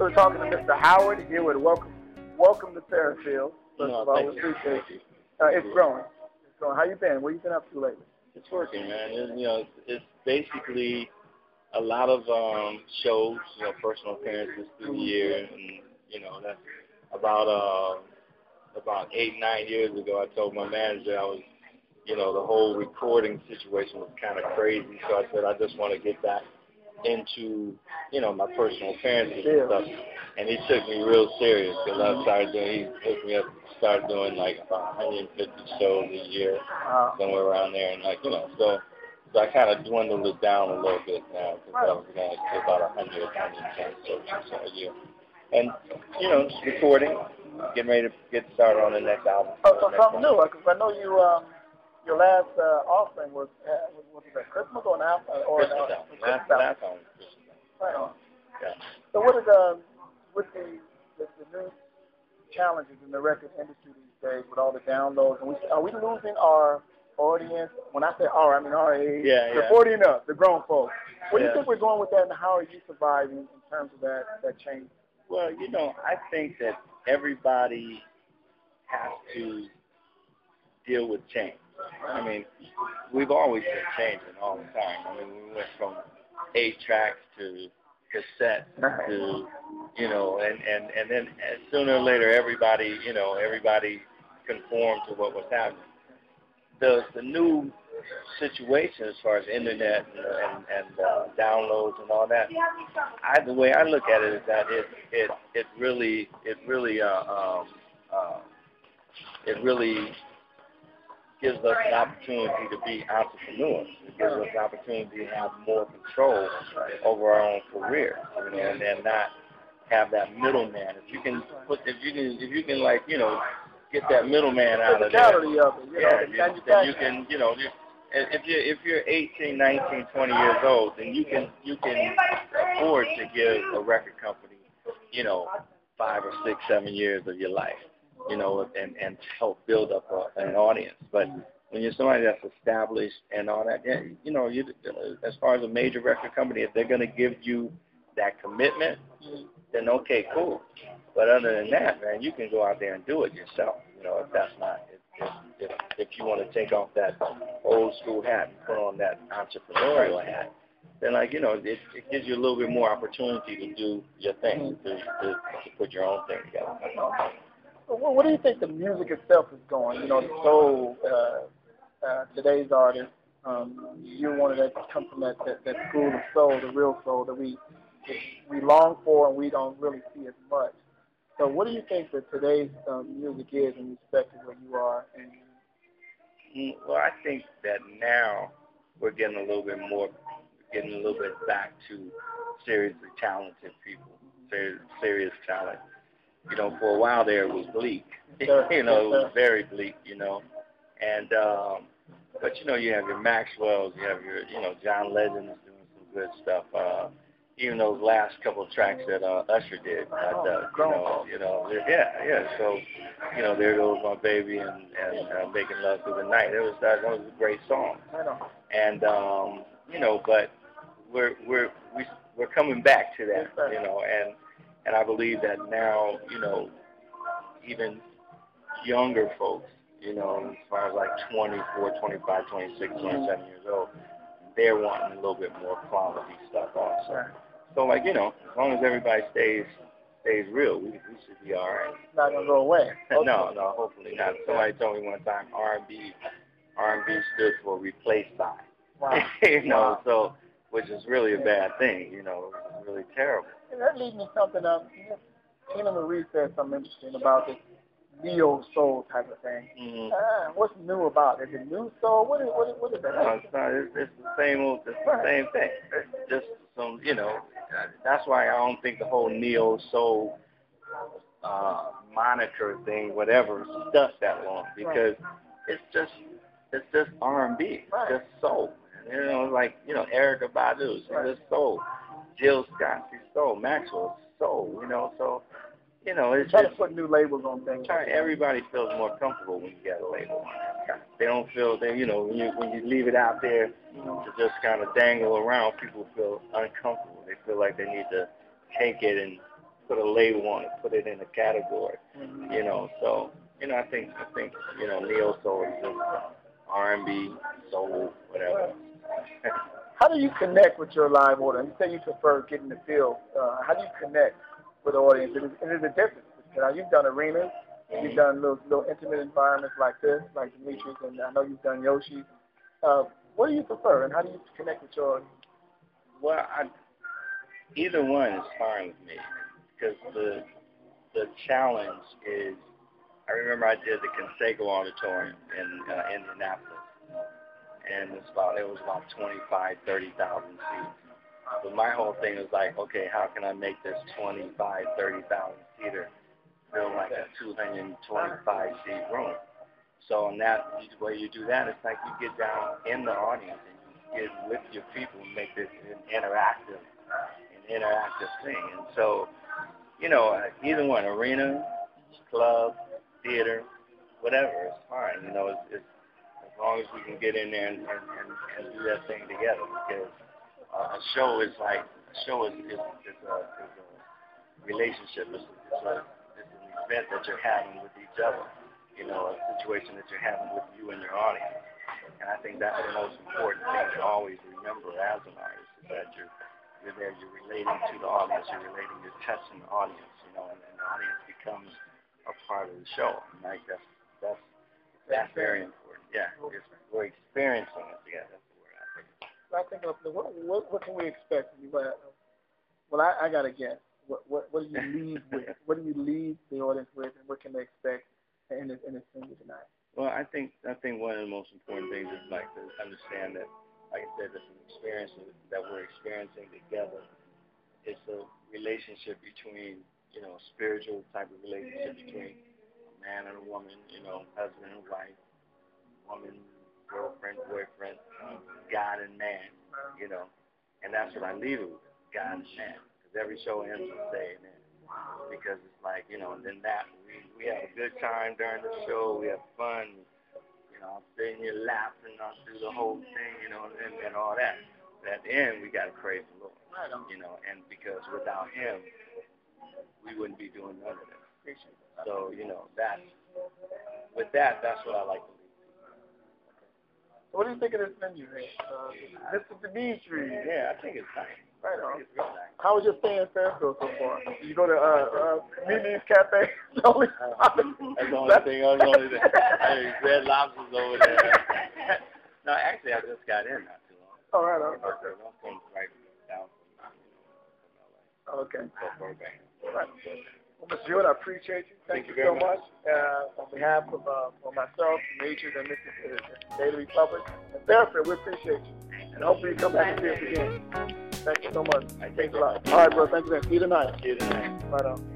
So we're talking to Mr. Howard Hewett. Welcome to Fairfield. First of all, we appreciate you. It's growing. It's growing. How you been? What you been up to lately? It's working, man. It's basically a lot of shows, personal appearances through the year, and that's about 8-9 years ago. I told my manager I was, the whole recording situation was kind of crazy, so I said I just want to get back into, my personal appearances and stuff. And he took me real serious because he hooked me up, started doing like about 150 shows a year, somewhere around there, and so I kind of dwindled it down a little bit now because I was going to about 110 shows a year. And, just recording, getting ready to get started on the next album. Oh, so something new, because I know you, your last offering was it Christmas or an album? Last album was Christmas. Right on. Yeah. So what is, with the new challenges in the record industry these days with all the downloads, and are we losing our audience? When I say our, I mean our age. The 40 and up, the grown folks. Where do you think we're going with that, and how are you surviving in terms of that change? Well, I think that everybody has to deal with change. I mean, we've always been changing all the time. I mean, we went from 8 tracks to cassette to, and then sooner or later everybody conformed to what was happening. The new situation as far as internet and downloads and all that, the way I look at it is that it really gives us an opportunity to be entrepreneurs. It gives us an opportunity to have more control over our own career, and not have that middleman. If you can get that middleman out of there, then you can, if you're 18, 19, 20 years old, then you can afford to give a record company, 5 or 6, 7 years of your life, and help build up an audience. But when you're somebody that's established and all that, as far as a major record company, if they're going to give you that commitment, then okay, cool. But other than that, man, you can go out there and do it yourself. If that's not, if you want to take off that old school hat and put on that entrepreneurial hat, then it gives you a little bit more opportunity to do your thing, to put your own thing together. Well, what do you think the music itself is going? The soul, today's artist, you're one of that come from that school of soul, the real soul that we long for and we don't really see as much. So what do you think that today's music is in respect to where you are? Well, I think that now we're getting a little bit back to seriously talented people, serious talent. For a while there it was bleak. It was very bleak, And but you have your Maxwells, you have your John Legend is doing some good stuff. Even those last couple of tracks that Usher did, So, There Goes My Baby and Making Love Through the Night. That was a great song. And but we're coming back to that, and I believe that now, even younger folks, as far as like 24, 25, 26, 27 years old, they're wanting a little bit more quality stuff also. So as long as everybody stays real, we should be all right. It's not gonna go away. Okay. No, hopefully not. Somebody told me one time R&B stood for replaced by. Wow. So which is really a bad thing. It's really terrible. And that leads me something up. Tina Marie said something interesting about this neo soul type of thing. Mm-hmm. What's new about it? Is it new soul? What is that? No, it's not. It's the same old. It's the same thing. It's just some. That's why I don't think the whole neo soul moniker thing, whatever, stuck that long, because it's just R&B. It's just soul. Like Erykah Badu's, it's soul. Jill Scott, she's soul. Maxwell's soul. So. It's trying to put new labels on things. Everybody feels more comfortable when you get a label. They don't feel when you leave it out there to just kind of dangle around, people feel uncomfortable. They feel like they need to take it and put a label on it, put it in a category, you know. So, you know, I think you know, neo soul is just R&B, soul, whatever. How do you connect with your live audience? You say you prefer getting the feel. How do you connect with the audience? And is it different? You know, you've done arenas, you've done little intimate environments like this, like Demetrius, and I know you've done Yoshi. What do you prefer, and how do you connect with your audience? Well, either one is fine with me, because the challenge is, I remember I did the Conseco Auditorium in Indianapolis, and it was about 30,000 seats. But my whole thing was like, okay, how can I make this 30,000 seater feel like a 225 seat room? So in that way you do that, it's like you get down in the audience and you get with your people and make this an interactive thing. And so, you know, either one, arena, club, theater, whatever, it's fine. You know, it's as long as we can get in there and do that thing together, because a show is a relationship. It's an event that you're having with each other. You know, a situation that you're having with you and your audience. And I think that's the most important thing to always remember as an artist, is that you're there, you're relating to the audience, you're touching the audience, you know, and the audience becomes a part of the show. And like that's very important. Yeah, we're experiencing it together. That's the word I think. So I think what can we expect? Well, I got to guess. What do you leave with? What do you leave the audience with, and what can they expect in this singing tonight? Well, I think one of the most important things is like to understand that, like I said, it's an experience that we're experiencing together. It's a relationship between, you know, spiritual type of relationship between a man and a woman, you know, husband and wife, woman, girlfriend, boyfriend, God and man, you know. And that's what I leave it with, God and man. Because every show ends with say amen. Because it's like, you know, and then that we have a good time during the show, we have fun, you know, I'll stay in your lap and I'll do the whole thing, you know, and all that. But at the end, we got to praise the Lord, you know, and because without Him, we wouldn't be doing none of this. So, you know, that's what I like to do. So what do you think of this venue, man? Mr. Demetrius. Yeah, I think it's nice. Right on. It's real nice. How was your stay in Fairfield so far? Did you go to Mimi's Cafe? That's the only thing. Hey, Red Lobster's over there. No, actually, I just got in not too long. Oh, right on. Okay. I'm from right down from LA. Okay. So Burbank. Right. Well, Mr. Hewett, I appreciate you. Thank you so much. On behalf of myself, Demetrius, and Mr. Daily Republic, and Fairfield, we appreciate you. And hopefully you come back and see us again. Thank you so much. Thanks a lot. All right, bro. Thanks again. See you tonight. See you tonight. Right on.